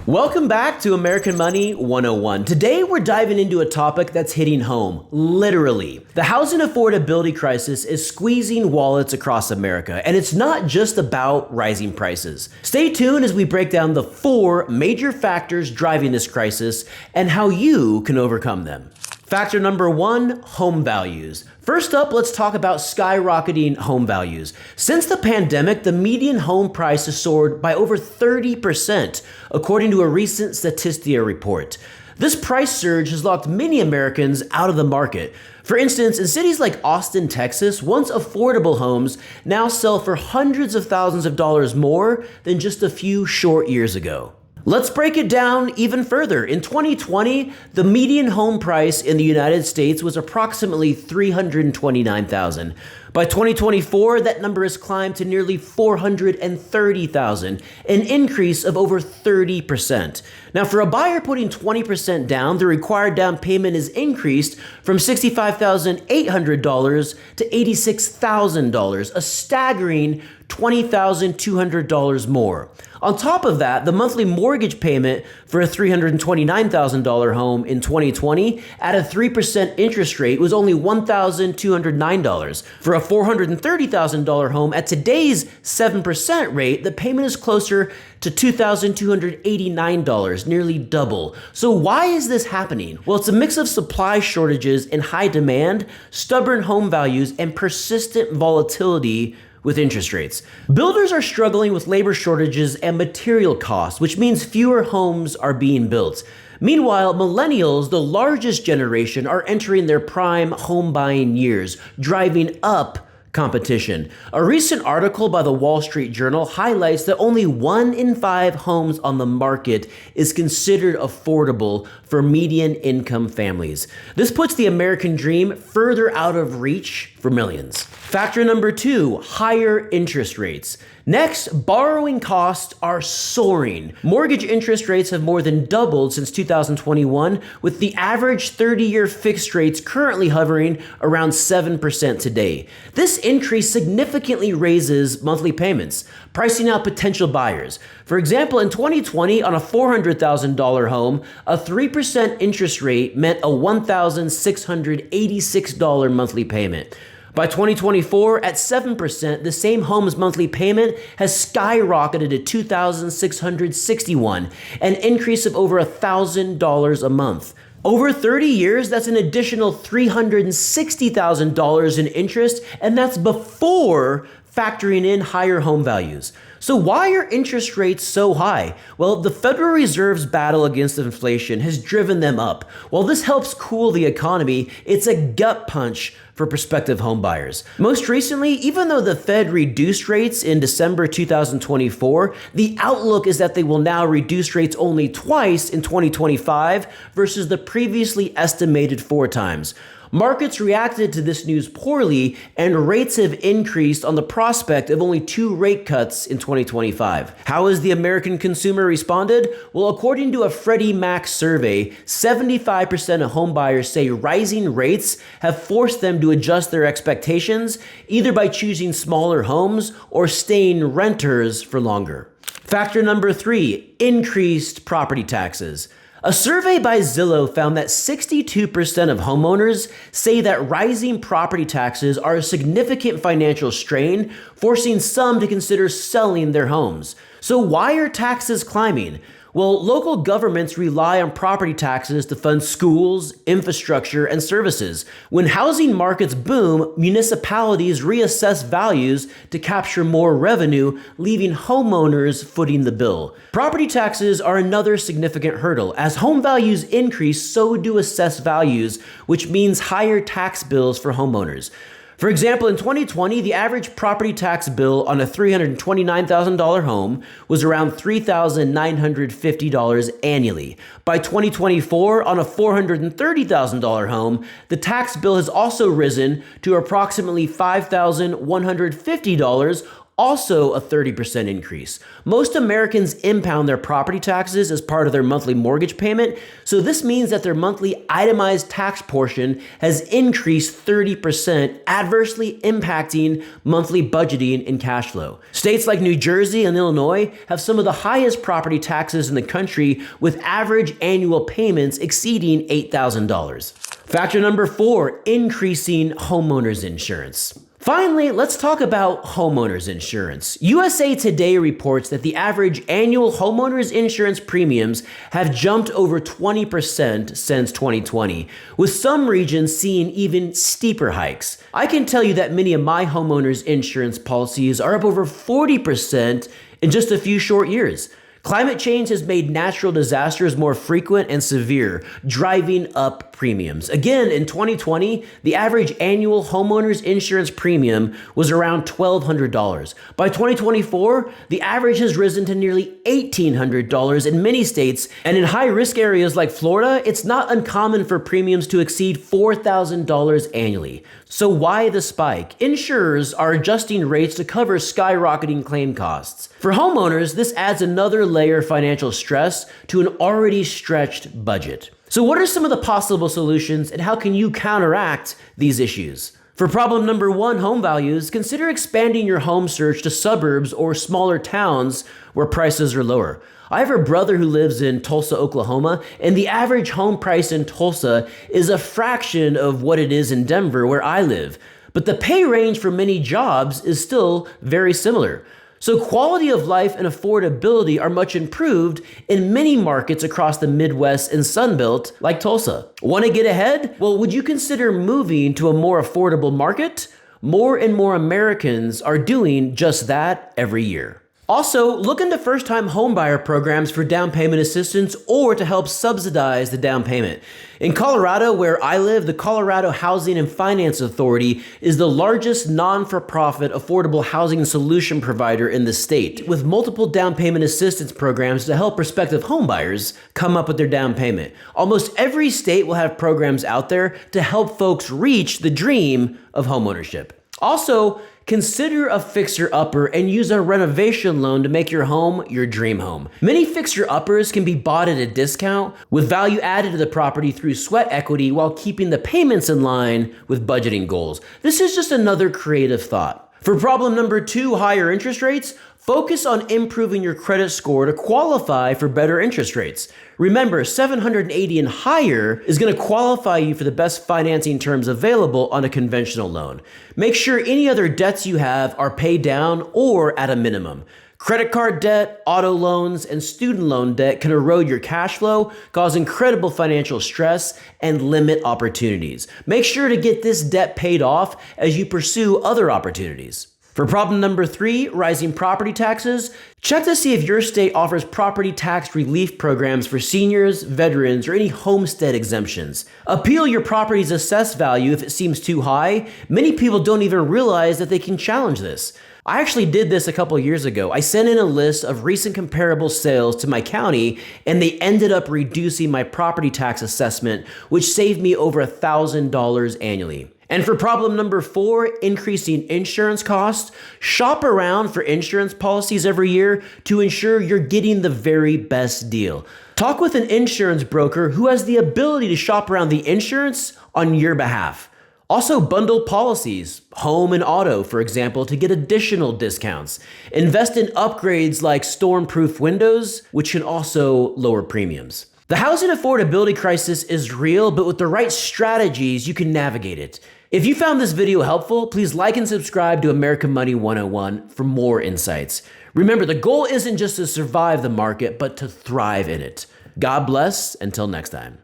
Welcome back to American Money 101. Today we're diving into a topic that's hitting home, literally. The housing affordability crisis is squeezing wallets across America, and it's not just about rising prices. Stay tuned as we break down the 4 major factors driving this crisis and how you can overcome them. Factor number 1, home values. First up, let's talk about skyrocketing home values. Since the pandemic, the median home price has soared by over 30%, according to a recent Statista report. This price surge has locked many Americans out of the market. For instance, in cities like Austin, Texas, once affordable homes now sell for hundreds of thousands of dollars more than just a few short years ago. Let's break it down even further. In 2020, the median home price in the United States was approximately $329,000. By 2024, that number has climbed to nearly $430,000, an increase of over 30%. Now, for a buyer putting 20% down, the required down payment is increased from $65,800 to $86,000, a staggering $20,200 more. On top of that, the monthly mortgage payment for a $329,000 home in 2020 at a 3% interest rate was only $1,209. For a $430,000 home at today's 7% rate, the payment is closer to $2,289, nearly double. So why is this happening? Well, it's a mix of supply shortages and high demand, stubborn home values, and persistent volatility with interest rates. Builders are struggling with labor shortages and material costs, which means fewer homes are being built. Meanwhile, millennials, the largest generation, are entering their prime home buying years, driving up competition. A recent article by the Wall Street Journal highlights that only 1 in 5 homes on the market is considered affordable for median income families. This puts the American dream further out of reach for millions. Factor number 2, higher interest rates. Next, borrowing costs are soaring. Mortgage interest rates have more than doubled since 2021, with the average 30-year fixed rates currently hovering around 7% today. This increase significantly raises monthly payments, pricing out potential buyers. For example, in 2020, on a $400,000 home, a 3% interest rate meant a $1,686 monthly payment. By 2024, at 7%, the same home's monthly payment has skyrocketed to $2,661, an increase of over $1,000 a month. Over 30 years, that's an additional $360,000 in interest, and that's before factoring in higher home values. So why are interest rates so high? Well, the Federal Reserve's battle against inflation has driven them up. While this helps cool the economy, it's a gut punch for prospective home buyers. Most recently, even though the Fed reduced rates in December 2024, the outlook is that they will now reduce rates only twice in 2025 versus the previously estimated 4 times. Markets reacted to this news poorly, and rates have increased on the prospect of only 2 rate cuts in 2025. How has the American consumer responded? Well, according to a Freddie Mac survey, 75% of homebuyers say rising rates have forced them to adjust their expectations, either by choosing smaller homes or staying renters for longer. Factor number 3, increased property taxes. A survey by Zillow found that 62% of homeowners say that rising property taxes are a significant financial strain, forcing some to consider selling their homes. So why are taxes climbing? Well, local governments rely on property taxes to fund schools, infrastructure, and services. When housing markets boom, municipalities reassess values to capture more revenue, leaving homeowners footing the bill. Property taxes are another significant hurdle. As home values increase, so do assessed values, which means higher tax bills for homeowners. For example, in 2020, the average property tax bill on a $329,000 home was around $3,950 annually. By 2024, on a $430,000 home, the tax bill has also risen to approximately $5,150, also a 30% increase. Most Americans impound their property taxes as part of their monthly mortgage payment, so this means that their monthly itemized tax portion has increased 30%, adversely impacting monthly budgeting and cash flow. States like New Jersey and Illinois have some of the highest property taxes in the country, with average annual payments exceeding $8,000. Factor number 4, increasing homeowners insurance. Finally, let's talk about homeowners insurance. USA Today reports that the average annual homeowners insurance premiums have jumped over 20% since 2020, with some regions seeing even steeper hikes. I can tell you that many of my homeowners insurance policies are up over 40% in just a few short years. Climate change has made natural disasters more frequent and severe, driving up premiums. Again, in 2020, the average annual homeowners insurance premium was around $1,200. By 2024, the average has risen to nearly $1,800 in many states, and in high-risk areas like Florida, it's not uncommon for premiums to exceed $4,000 annually. So why the spike? Insurers are adjusting rates to cover skyrocketing claim costs. For homeowners, this adds another layer of financial stress to an already stretched budget. So what are some of the possible solutions, and how can you counteract these issues? For problem number 1, home values, consider expanding your home search to suburbs or smaller towns where prices are lower. I have a brother who lives in Tulsa, Oklahoma, and the average home price in Tulsa is a fraction of what it is in Denver, where I live. But the pay range for many jobs is still very similar. So quality of life and affordability are much improved in many markets across the Midwest and Sunbelt, like Tulsa. Want to get ahead? Well, would you consider moving to a more affordable market? More and more Americans are doing just that every year. Also, look into first-time homebuyer programs for down payment assistance or to help subsidize the down payment. In Colorado, where I live, the Colorado Housing and Finance Authority is the largest non-for-profit affordable housing solution provider in the state, with multiple down payment assistance programs to help prospective homebuyers come up with their down payment. Almost every state will have programs out there to help folks reach the dream of homeownership. Also, consider a fixer-upper and use a renovation loan to make your home your dream home. Many fixer-uppers can be bought at a discount, with value added to the property through sweat equity while keeping the payments in line with budgeting goals. This is just another creative thought. For problem number 2, higher interest rates, focus on improving your credit score to qualify for better interest rates. Remember, 780 and higher is going to qualify you for the best financing terms available on a conventional loan. Make sure any other debts you have are paid down or at a minimum. Credit card debt, auto loans, and student loan debt can erode your cash flow, cause incredible financial stress, and limit opportunities. Make sure to get this debt paid off as you pursue other opportunities. For problem number 3, rising property taxes, check to see if your state offers property tax relief programs for seniors, veterans, or any homestead exemptions. Appeal your property's assessed value if it seems too high. Many people don't even realize that they can challenge this. I actually did this a couple years ago. I sent in a list of recent comparable sales to my county, and they ended up reducing my property tax assessment, which saved me over $1,000 annually. And for problem number 4, increasing insurance costs, shop around for insurance policies every year to ensure you're getting the very best deal. Talk with an insurance broker who has the ability to shop around the insurance on your behalf. Also, bundle policies, home and auto, for example, to get additional discounts. Invest in upgrades like storm-proof windows, which can also lower premiums. The housing affordability crisis is real, but with the right strategies, you can navigate it. If you found this video helpful, please like and subscribe to American Money 101 for more insights. Remember, the goal isn't just to survive the market, but to thrive in it. God bless. Until next time.